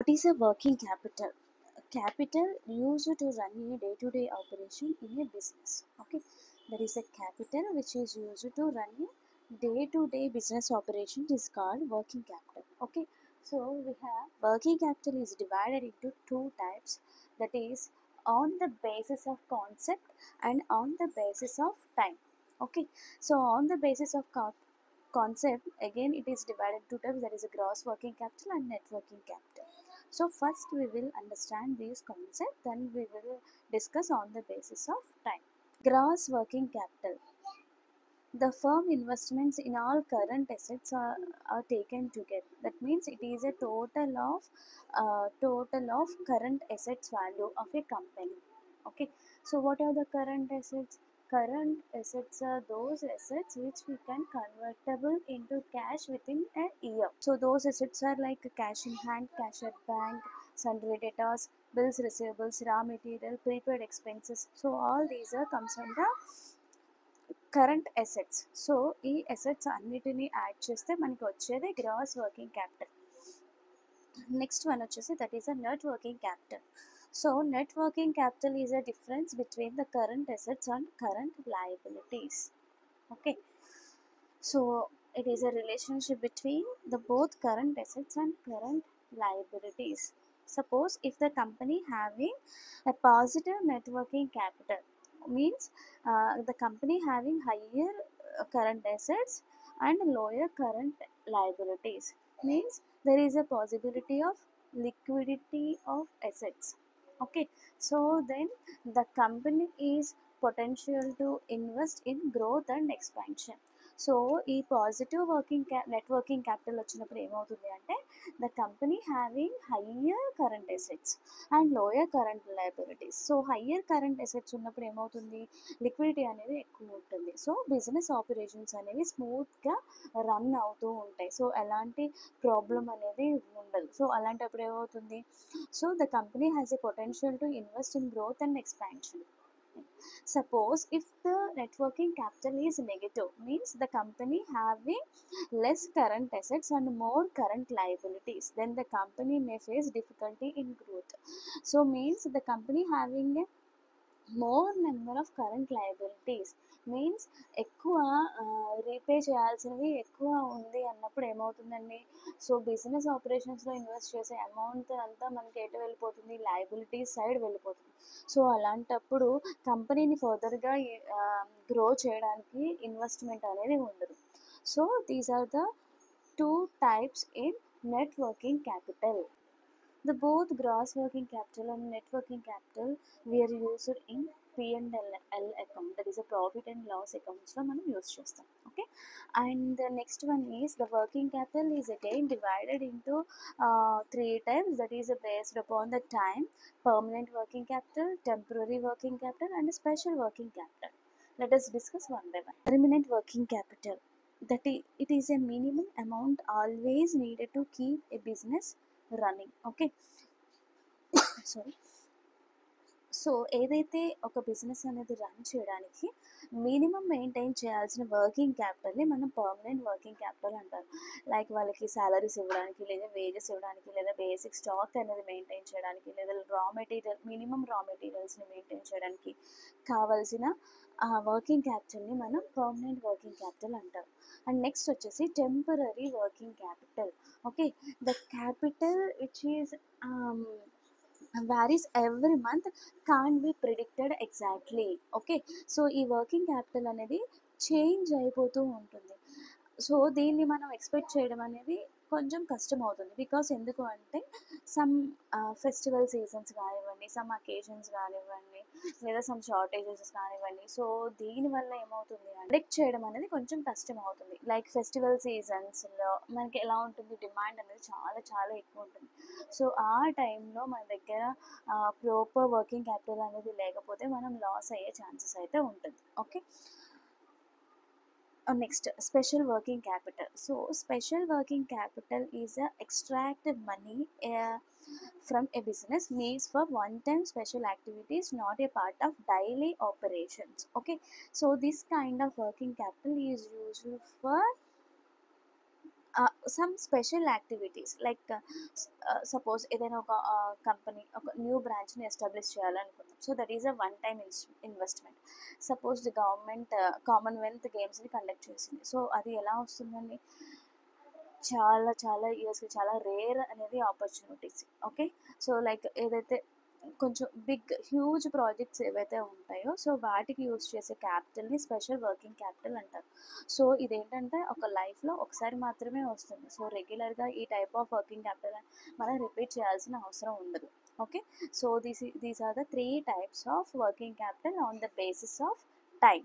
What is a working capital? Capital used to run a day-to-day operation in a business. Okay, there is a capital which is used to run a day-to-day business operation is called working capital. Okay, so we have working capital is divided into two types, that is on the basis of concept and on the basis of time. Okay, so on the basis of concept, again it is divided two types, that is a gross working capital and net working capital. So first we will understand these concepts, then we will discuss on the basis of time. Gross working capital. The firm investments in all current assets are taken together. That means it is a total of current assets value of a company. Okay. So what are the current assets? Current assets are those assets which we can convertible into cash within a year. So those assets are like cash in hand, cash at bank, sundry debtors, bills receivables, raw material, prepaid expenses. So all these are comes under current assets. So ఈ assets అన్నిటినీ add చేస్తే మనకి వచ్చేది gross working capital. Next one వచ్చేసి that is a net working capital. So net working capital is a difference between the current assets and current liabilities. Okay, so it is a relationship between the both current assets and current liabilities. Suppose if the company having a positive net working capital, means the company having higher current assets and lower current liabilities, means there is a possibility of liquidity of assets. Okay, so then the company is potential to invest in growth and expansion. So ఈ positive net working capital వచ్చినప్పుడు ఏమవుతుంది అంటే the company having higher current assets and lower current liabilities. So higher current assets ఉన్నప్పుడు ఏమవుతుంది, liquidity అనేది ఎక్కువ ఉంటుంది. So business operations అనేవి స్మూత్గా రన్ అవుతూ ఉంటాయి. సో ఎలాంటి ప్రాబ్లం అనేది ఉండదు. సో అలాంటప్పుడు ఏమవుతుంది, so the company has a potential to invest in growth and expansion. Suppose if the net working capital is negative, means the company having less current assets and more current liabilities, then the company may face difficulty in growth. So means the company having a more number of current liabilities, means ఎక్కువ repay చేయాల్సినవి ఎక్కువ ఉంది అన్నప్పుడు ఏమవుతుందండి, so business ఆపరేషన్స్లో invest చేసే amount అంతా మనకి ఎటు వెళ్ళిపోతుంది, లయబిలిటీస్ సైడ్ వెళ్ళిపోతుంది. సో అలాంటప్పుడు కంపెనీని ఫర్దర్గా గ్రో చేయడానికి ఇన్వెస్ట్మెంట్ అనేది ఉండదు. So these are the two types in net working capital. The both gross working capital and net working capital we are used in P&L account, that is a profit and loss accounts లో మనం use చేస్తాం. Okay, and the next one is the working capital is again divided into three types, that is based upon the time: permanent working capital, temporary working capital and special working capital. Let us discuss one by one. Permanent working capital, that it is a minimum amount always needed to keep a business running. Okay, sorry. So ఏదైతే ఒక business అనేది run చేయడానికి minimum maintain చేయాల్సిన working క్యాపిటల్ని మనం permanent working capital అంటారు. Like వాళ్ళకి salaries ఇవ్వడానికి, లేదా వేజెస్ ఇవ్వడానికి, లేదా బేసిక్ స్టాక్ అనేది మెయింటైన్ చేయడానికి, లేదా మినిమం రా మెటీరియల్స్ని మెయింటైన్ చేయడానికి కావాల్సిన వర్కింగ్ క్యాపిటల్ని మనం పర్మనెంట్ వర్కింగ్ క్యాపిటల్ అంటారు. అండ్ నెక్స్ట్ వచ్చేసి temporary working capital. Okay, the capital which is varies every month, can't be predicted exactly. Okay, so ఈ వర్కింగ్ క్యాపిటల్ అనేది చేంజ్ అయిపోతూ ఉంటుంది. సో దీన్ని మనం ఎక్స్పెక్ట్ చేయడం అనేది కొంచెం కష్టం అవుతుంది. బికాస్ ఎందుకు అంటే సమ్ ఫెస్టివల్ సీజన్స్ కానివ్వండి, సమ్ అకేషన్స్ కానివ్వండి, లేదా సమ్ షార్టేజెస్ కానివ్వండి, సో దీనివల్ల ఏమవుతుంది అంటే ప్రెడిక్ట్ చేయడం అనేది కొంచెం కష్టం అవుతుంది. లైక్ ఫెస్టివల్ సీజన్స్లో మనకి ఎలా ఉంటుంది, డిమాండ్ అనేది చాలా చాలా ఎక్కువ ఉంటుంది. సో ఆ టైంలో మన దగ్గర ప్రాపర్ వర్కింగ్ క్యాపిటల్ అనేది లేకపోతే మనం లాస్ అయ్యే ఛాన్సెస్ అయితే ఉంటుంది. Okay, next, special working capital. So special working capital is a extracted money from a business needs for one-time special activities, not a part of daily operations. Okay, so this kind of working capital is used for some special activities like suppose ఏదైనా ఒక company ఒక new బ్రాంచ్ని establish చేయాలనుకుందాం. So that is a one time investment. Suppose the government Commonwealth గేమ్స్ని conduct చేసింది. సో అది ఎలా వస్తుందండి, చాలా చాలా ఇయర్స్కి చాలా రేర్ అనేది ఆపర్చునిటీస్. ఓకే, సో లైక్ ఏదైతే కొంచెం బిగ్ హ్యూజ్ ప్రాజెక్ట్స్ ఏవైతే ఉంటాయో సో వాటికి యూజ్ చేసే క్యాపిటల్ని స్పెషల్ వర్కింగ్ క్యాపిటల్ అంటారు. సో ఇదేంటంటే ఒక లైఫ్లో ఒకసారి మాత్రమే వస్తుంది. సో రెగ్యులర్గా ఈ టైప్ ఆఫ్ వర్కింగ్ క్యాపిటల్ మనం రిపీట్ చేయాల్సిన అవసరం ఉండదు. Okay, so these are the 3 types of working capital on the basis of time.